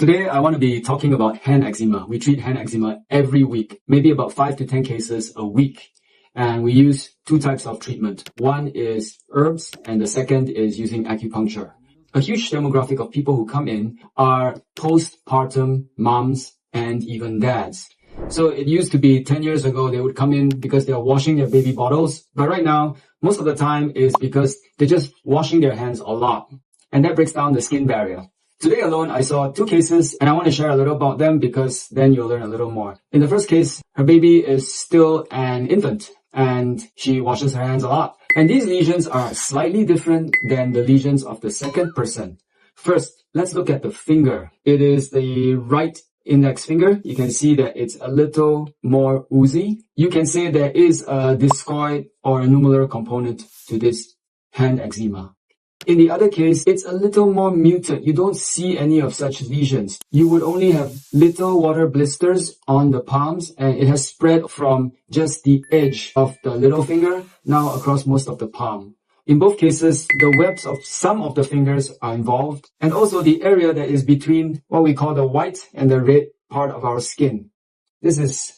Today, I want to be talking about hand eczema. We treat hand eczema every week, maybe about 5 to 10 cases a week. And we use two types of treatment. One is herbs, and the second is using acupuncture. A huge demographic of people who come in are postpartum moms and even dads. So it used to be 10 years ago, they would come in because they are washing their baby bottles. But right now, most of the time is because they're just washing their hands a lot. And that breaks down the skin barrier. Today alone, I saw 2 cases and I want to share a little about them because then you'll learn a little more. In the first case, her baby is still an infant and she washes her hands a lot. And these lesions are slightly different than the lesions of the second person. First, let's look at the finger. It is the right index finger. You can see that it's a little more oozy. You can say there is a discoid or a nummular component to this hand eczema. In the other case, it's a little more muted. You don't see any of such lesions. You would only have little water blisters on the palms, and it has spread from just the edge of the little finger now across most of the palm. In both cases, the webs of some of the fingers are involved, and also the area that is between what we call the white and the red part of our skin. This is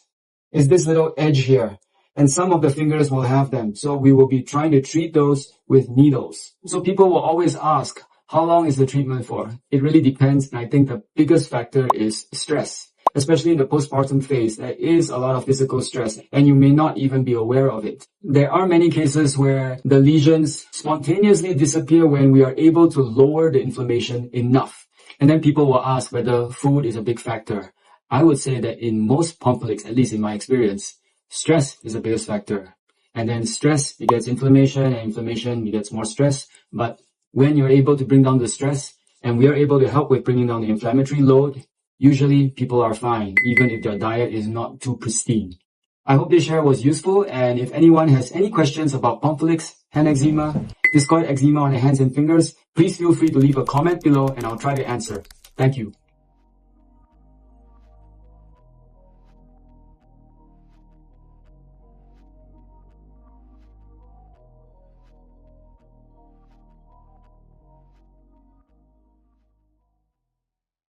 this little edge here. And some of the fingers will have them. So we will be trying to treat those with needles. So people will always ask, how long is the treatment for? It really depends. And I think the biggest factor is stress. Especially in the postpartum phase, there is a lot of physical stress and you may not even be aware of it. There are many cases where the lesions spontaneously disappear when we are able to lower the inflammation enough. And then people will ask whether food is a big factor. I would say that in most conflicts, at least in my experience, stress is the biggest factor. And then stress begets inflammation, and inflammation begets more stress. But when you're able to bring down the stress, and we are able to help with bringing down the inflammatory load, usually people are fine, even if their diet is not too pristine. I hope this share was useful, and if anyone has any questions about conflicts, hand eczema, discoid eczema on the hands and fingers, please feel free to leave a comment below and I'll try to answer. Thank you.